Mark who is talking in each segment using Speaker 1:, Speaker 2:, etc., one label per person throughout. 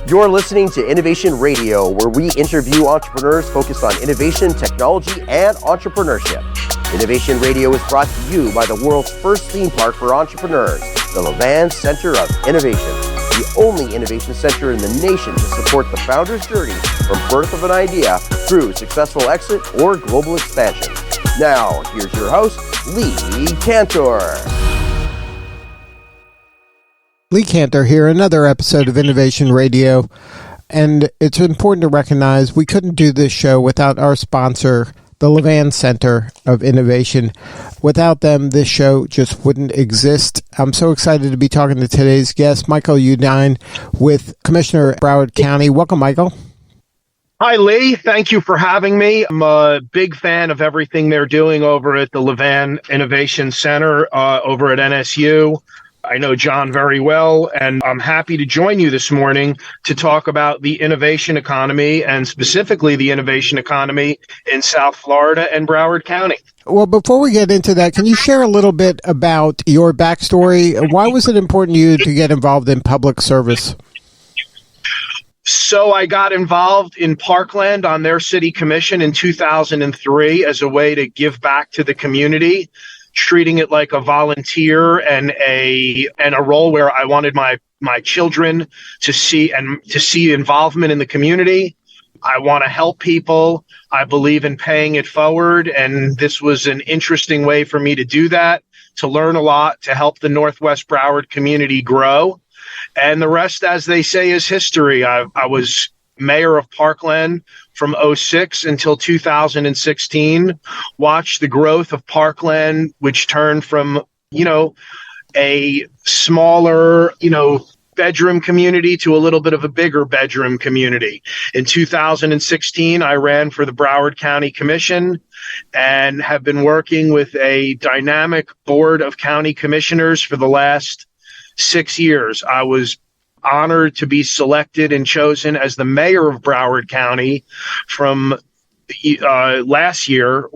Speaker 1: You're listening to Innovation Radio, where we interview entrepreneurs focused on innovation, technology, and entrepreneurship. Innovation Radio is brought to you by the world's first theme park for entrepreneurs, the Levan Center of Innovation, the only innovation center in the nation to support the founder's journey from birth of an idea through successful exit or global expansion. Now, here's your host, Lee Cantor.
Speaker 2: Lee Cantor here, another episode of Innovation Radio. And it's important to recognize we couldn't do this show without our sponsor, the Levan Center of Innovation. Without them, this show just wouldn't exist. I'm so excited to be talking to today's guest, Michael Udine, with Commissioner Broward County. Welcome, Michael.
Speaker 3: Hi, Lee. Thank you for having me. I'm a big fan of everything they're doing over at the Levan Innovation Center over at NSU. I know John very well, and I'm happy to join you this morning to talk about the innovation economy and specifically the innovation economy in South Florida and Broward County.
Speaker 2: Well, before we get into that, can you share a little bit about your backstory? Why was it important to you to get involved in public service?
Speaker 3: So I got involved in Parkland on their city commission in 2003 as a way to give back to the community, treating it like a volunteer and a role where I wanted my children to see involvement in the community. I want to help people. I believe in paying it forward, and this was an interesting way for me to do that, to learn a lot, to help the Northwest Broward community grow. And the rest, as they say, is history. I was mayor of Parkland from 2006 until 2016, watched the growth of Parkland, which turned from, a smaller, bedroom community to a little bit of a bigger bedroom community. In 2016, I ran for the Broward County Commission and have been working with a dynamic board of county commissioners for the last 6 years. I was honored to be selected and chosen as the mayor of Broward County from last year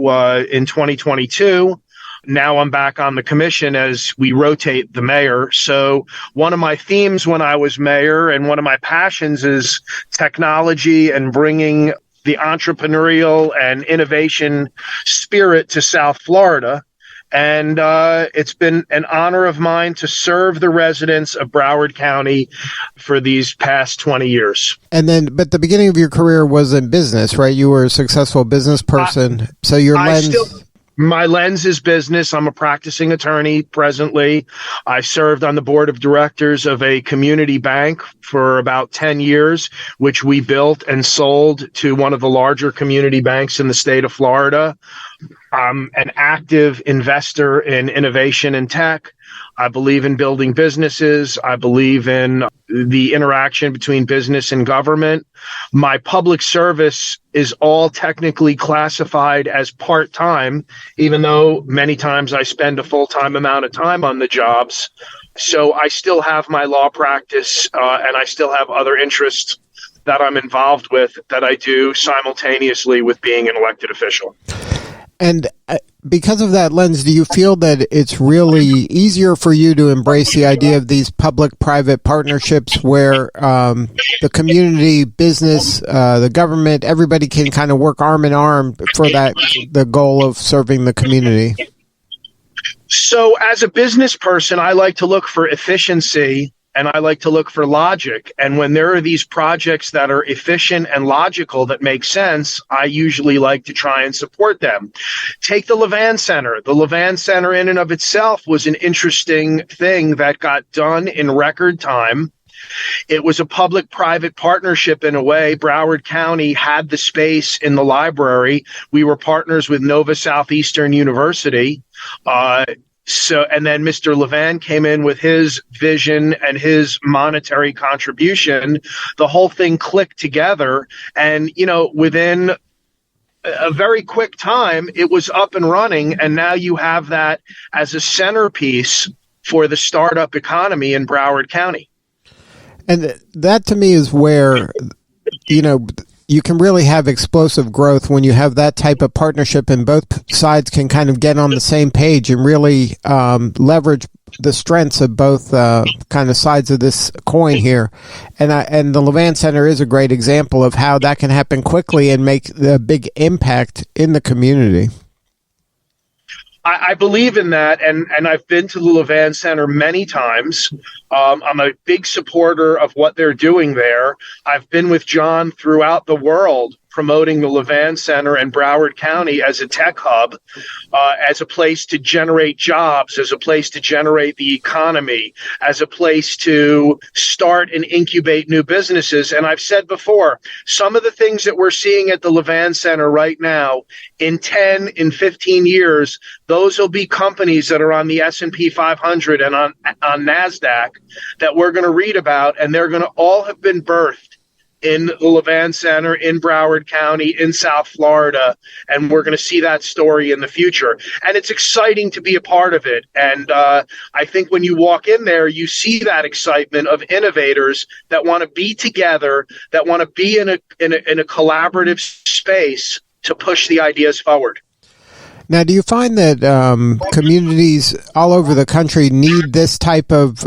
Speaker 3: in 2022. Now I'm back on the commission as we rotate the mayor. So one of my themes when I was mayor and one of my passions is technology and bringing the entrepreneurial and innovation spirit to South Florida. And it's been an honor of mine to serve the residents of Broward County for these past 20 years.
Speaker 2: But the beginning of your career was in business, right? You were a successful business person. So your lens...
Speaker 3: My lens is business. I'm a practicing attorney presently. I served on the board of directors of a community bank for about 10 years, which we built and sold to one of the larger community banks in the state of Florida. I'm an active investor in innovation and tech. I believe in building businesses. I believe in the interaction between business and government. My public service is all technically classified as part-time, even though many times I spend a full-time amount of time on the jobs. So I still have my law practice, and I still have other interests that I'm involved with that I do simultaneously with being an elected official.
Speaker 2: And because of that lens, do you feel that it's really easier for you to embrace the idea of these public-private partnerships where the community, business, the government, everybody can kind of work arm in arm for the goal of serving the community?
Speaker 3: So as a business person, I like to look for efficiency and I like to look for logic. And when there are these projects that are efficient and logical that make sense, I usually like to try and support them. Take the Levan Center. The Levan Center in and of itself was an interesting thing that got done in record time. It was a public-private partnership in a way. Broward County had the space in the library. We were partners with Nova Southeastern University. And then Mr. Levan came in with his vision and his monetary contribution. The whole thing clicked together. And, within a very quick time, it was up and running. And now you have that as a centerpiece for the startup economy in Broward County.
Speaker 2: And that to me is where, you you can really have explosive growth when you have that type of partnership, and both sides can kind of get on the same page and really leverage the strengths of both kind of sides of this coin here. And the Levan Center is a great example of how that can happen quickly and make a big impact in the community.
Speaker 3: I believe in that, and I've been to the Levan Center many times. I'm a big supporter of what they're doing there. I've been with John throughout the world promoting the Levan Center and Broward County as a tech hub, as a place to generate jobs, as a place to generate the economy, as a place to start and incubate new businesses. And I've said before, some of the things that we're seeing at the Levan Center right now, in 10, in 15 years, those will be companies that are on the S&P 500 and on NASDAQ that we're going to read about, and they're going to all have been birthed in the Levan Center, in Broward County, in South Florida, and we're going to see that story in the future. And it's exciting to be a part of it. And I think when you walk in there, you see that excitement of innovators that want to be together, that want to be in a collaborative space to push the ideas forward.
Speaker 2: Now, do you find that communities all over the country need this type of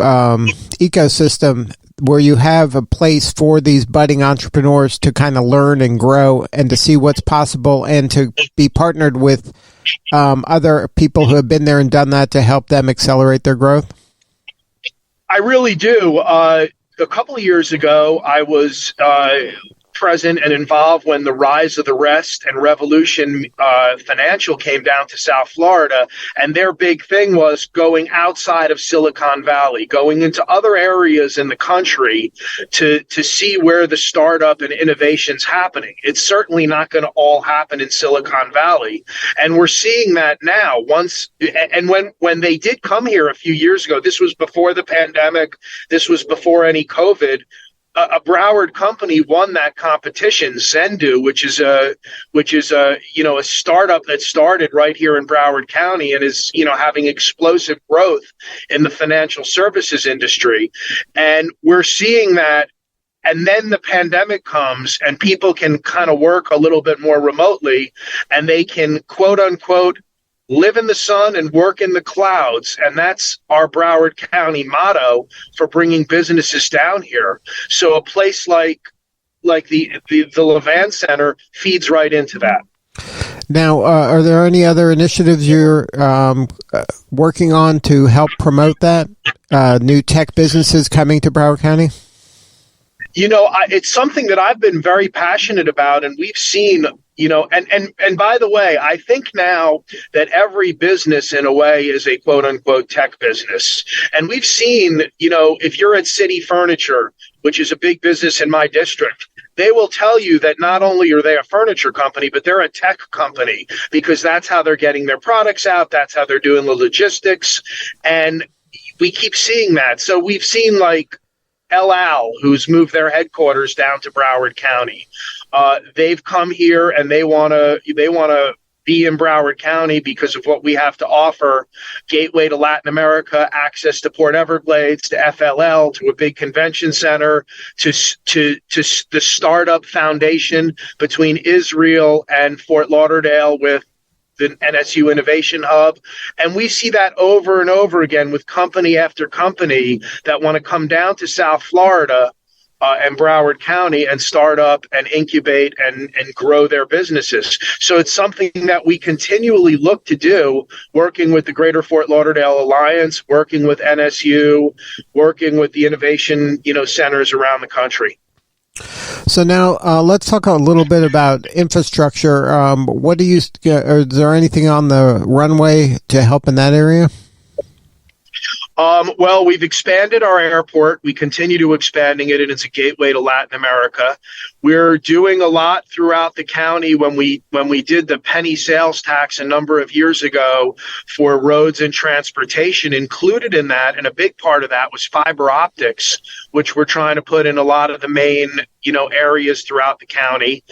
Speaker 2: ecosystem where you have a place for these budding entrepreneurs to kind of learn and grow and to see what's possible and to be partnered with other people who have been there and done that to help them accelerate their growth?
Speaker 3: I really do. A couple of years ago, I was present and involved when the Rise of the Rest and Revolution Financial came down to South Florida, and their big thing was going outside of Silicon Valley, going into other areas in the country to see where the startup and innovation's happening. It's certainly not going to all happen in Silicon Valley, and we're seeing that now. When they did come here a few years ago, this was before the pandemic, this was before any COVID. A Broward company won that competition, Zendu, which is a startup that started right here in Broward County and is having explosive growth in the financial services industry. And we're seeing that. And then the pandemic comes and people can kind of work a little bit more remotely, and they can, quote unquote, live in the sun and work in the clouds. And that's our Broward County motto for bringing businesses down here. So a place like the Levan Center feeds right into that.
Speaker 2: Now, are there any other initiatives you're working on to help promote that? New tech businesses coming to Broward County?
Speaker 3: It's something that I've been very passionate about, and we've seen, and by the way, I think now that every business in a way is a quote unquote tech business. And we've seen, if you're at City Furniture, which is a big business in my district, they will tell you that not only are they a furniture company, but they're a tech company, because that's how they're getting their products out. That's how they're doing the logistics. And we keep seeing that. So we've seen like El Al, who's moved their headquarters down to Broward County. They've come here and they want to be in Broward County because of what we have to offer: gateway to Latin America, access to Port Everglades, to FLL, to a big convention center, to the startup foundation between Israel and Fort Lauderdale with the NSU Innovation Hub. And we see that over and over again with company after company that want to come down to South Florida and Broward County and start up and incubate and grow their businesses. So it's something that we continually look to do, working with the Greater Fort Lauderdale Alliance, working with NSU, working with the innovation centers around the country.
Speaker 2: So now let's talk a little bit about infrastructure. Is there anything on the runway to help in that area?
Speaker 3: Well, we've expanded our airport. We continue to expanding it, and it's a gateway to Latin America. We're doing a lot throughout the county. When we did the penny sales tax a number of years ago for roads and transportation, included in that, and a big part of that was fiber optics, which we're trying to put in a lot of the main, areas throughout the county.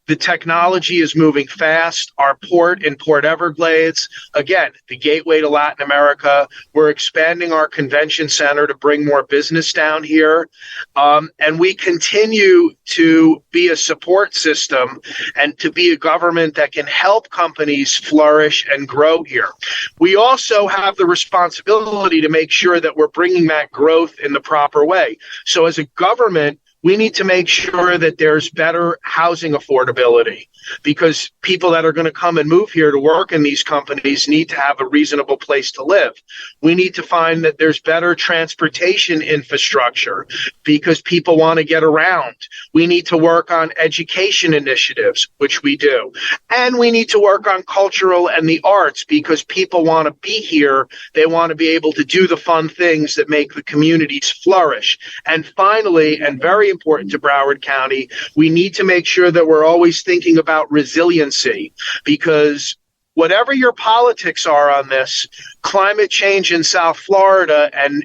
Speaker 3: The technology is moving fast. Our port in Port Everglades, again, the gateway to Latin America. We're expanding our convention center to bring more business down here. And we continue to be a support system and to be a government that can help companies flourish and grow here. We also have the responsibility to make sure that we're bringing that growth in the proper way. So as a government, we need to make sure that there's better housing affordability, because people that are going to come and move here to work in these companies need to have a reasonable place to live. We need to find that there's better transportation infrastructure because people want to get around. We need to work on education initiatives, which we do. And we need to work on cultural and the arts because people want to be here. They want to be able to do the fun things that make the communities flourish. And finally, and very important to Broward County, we need to make sure that we're always thinking about resiliency, because whatever your politics are on this, climate change in South Florida and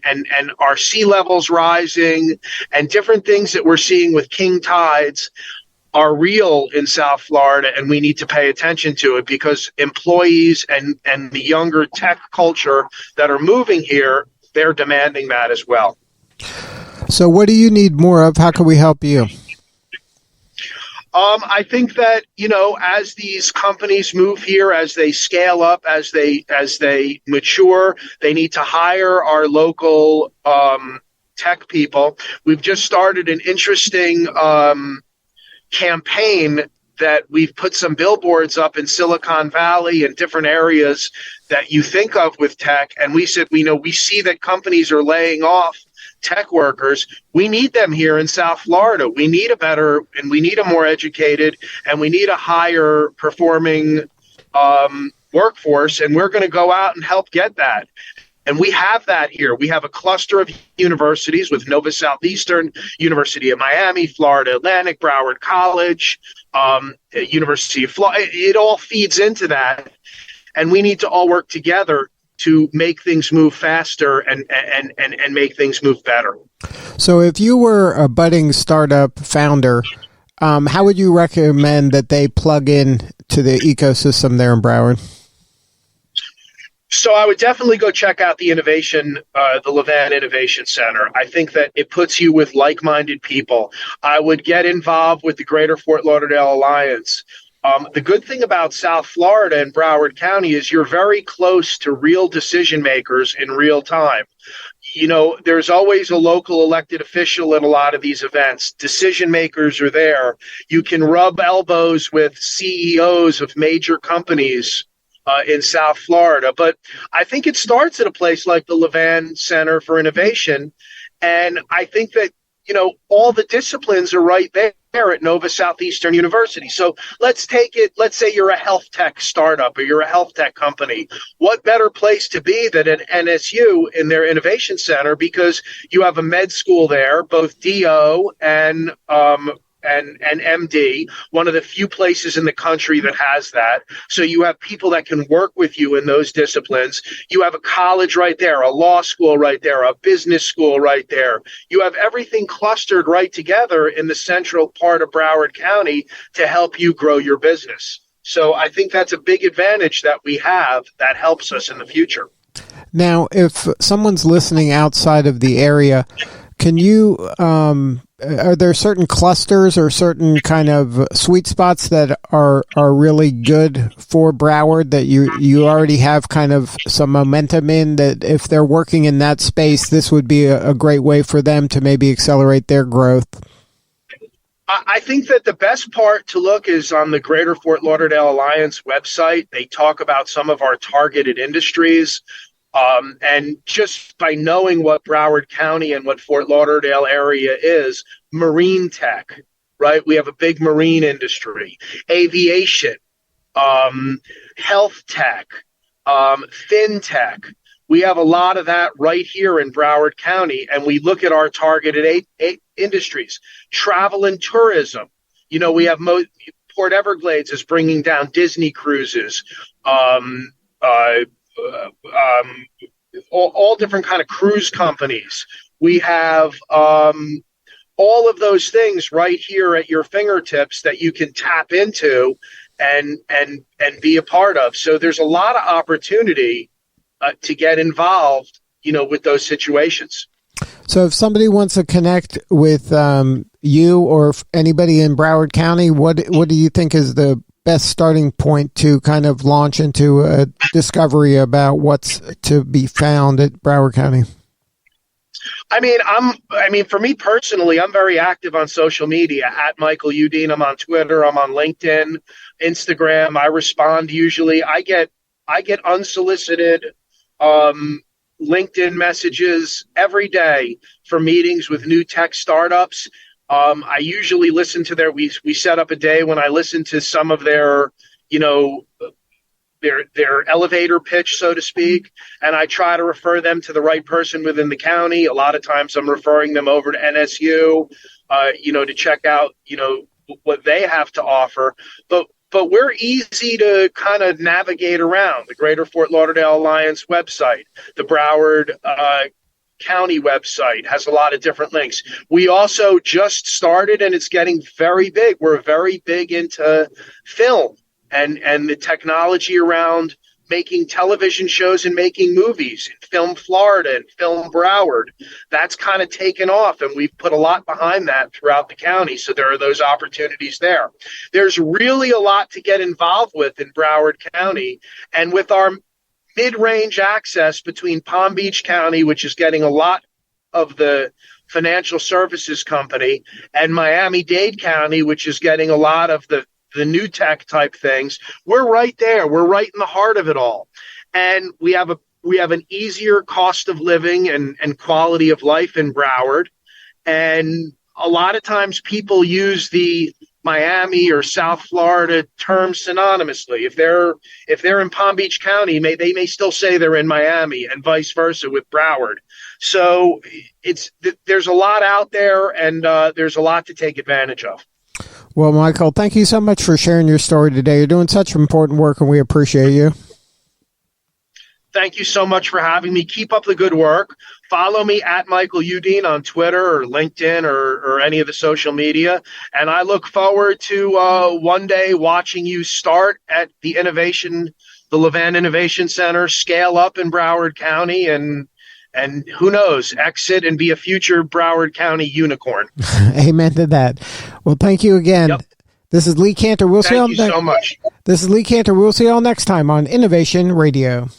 Speaker 3: our sea levels rising and different things that we're seeing with king tides are real in South Florida, and we need to pay attention to it because employees and the younger tech culture that are moving here, they're demanding that as well.
Speaker 2: So what do you need more of? How can we help you?
Speaker 3: I think that, as these companies move here, as they scale up, as they mature, they need to hire our local tech people. We've just started an interesting campaign that we've put some billboards up in Silicon Valley and different areas that you think of with tech. And we said, we see that companies are laying off tech workers. We need them here in South Florida. We need a more educated, and we need a higher performing workforce. And we're going to go out and help get that. And we have that here. We have a cluster of universities with Nova Southeastern, University of Miami, Florida Atlantic, Broward College, University of Florida. It all feeds into that. And we need to all work together to make things move faster and make things move better.
Speaker 2: So if you were a budding startup founder, how would you recommend that they plug in to the ecosystem there in Broward?
Speaker 3: So I would definitely go check out the the Levan Innovation Center. I think that it puts you with like-minded people. I would get involved with the Greater Fort Lauderdale Alliance. The good thing about South Florida and Broward County is you're very close to real decision makers in real time. There's always a local elected official at a lot of these events. Decision makers are there. You can rub elbows with CEOs of major companies in South Florida. But I think it starts at a place like the Levan Center for Innovation. And I think that, all the disciplines are right there at Nova Southeastern University. So let's say you're a health tech startup or you're a health tech company. What better place to be than at NSU in their innovation center, because you have a med school there, both DO and MD, one of the few places in the country that has that. So you have people that can work with you in those disciplines. You have a college right there, a law school right there, a business school right there. You have everything clustered right together in the central part of Broward County to help you grow your business. So I think that's a big advantage that we have that helps us in the future.
Speaker 2: Now, if someone's listening outside of the area, can you are there certain clusters or certain kind of sweet spots that are really good for Broward that you already have kind of some momentum in, that if they're working in that space, this would be a great way for them to maybe accelerate their growth?
Speaker 3: I think that the best part to look is on the Greater Fort Lauderdale Alliance website. They talk about some of our targeted industries. And just by knowing what Broward County and what Fort Lauderdale area is, marine tech, right? We have a big marine industry, aviation, health tech, fintech. We have a lot of that right here in Broward County. And we look at our targeted eight industries, travel and tourism. We have Port Everglades is bringing down Disney cruises, all different kind of cruise companies. We have all of those things right here at your fingertips that you can tap into and be a part of. So there's a lot of opportunity to get involved, with those situations.
Speaker 2: So if somebody wants to connect with you or anybody in Broward County, what do you think is the best starting point to kind of launch into a discovery about what's to be found at Broward County?
Speaker 3: For me personally, I'm very active on social media at Michael Udine. I'm on Twitter. I'm on LinkedIn, Instagram. I respond usually. I get unsolicited LinkedIn messages every day for meetings with new tech startups. I usually listen to we set up a day when I listen to some of their elevator pitch, so to speak, and I try to refer them to the right person within the county. A lot of times I'm referring them over to NSU, to check out, what they have to offer. But we're easy to kind of navigate around. The Greater Fort Lauderdale Alliance website, the Broward County website has a lot of different links. We also just started, and it's getting very big. We're very big into film and the technology around making television shows and making movies. Film Florida and Film Broward, that's kind of taken off, and we've put a lot behind that throughout the county. So there are those opportunities there. There's really a lot to get involved with in Broward County, and with our mid-range access between Palm Beach County, which is getting a lot of the financial services company, and Miami-Dade County, which is getting a lot of the new tech type things. We're right there. We're right in the heart of it all. And we have an easier cost of living and quality of life in Broward. And a lot of times people use the Miami or South Florida terms synonymously. If they're in Palm Beach County, they may still say they're in Miami, and vice versa with Broward. So there's a lot out there, and there's a lot to take advantage of.
Speaker 2: Well, Michael, thank you so much for sharing your story today. You're doing such important work, and we appreciate you.
Speaker 3: Thank you so much for having me. Keep up the good work. Follow me at Michael Udine on Twitter or LinkedIn or any of the social media. And I look forward to one day watching you start at the Levan Innovation Center, scale up in Broward County, and who knows, exit and be a future Broward County unicorn.
Speaker 2: Amen to that. Well, thank you again.
Speaker 3: Yep.
Speaker 2: This is Lee Cantor.
Speaker 3: Thank you so much.
Speaker 2: This is Lee Cantor. We'll see you all next time on Innovation Radio.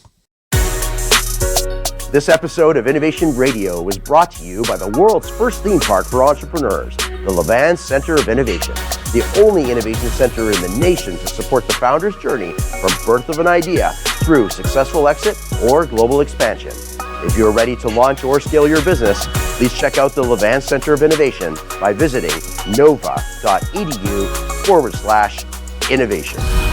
Speaker 1: This episode of Innovation Radio was brought to you by the world's first theme park for entrepreneurs, the Levan Center of Innovation, the only innovation center in the nation to support the founder's journey from birth of an idea through successful exit or global expansion. If you're ready to launch or scale your business, please check out the Levan Center of Innovation by visiting nova.edu/innovation.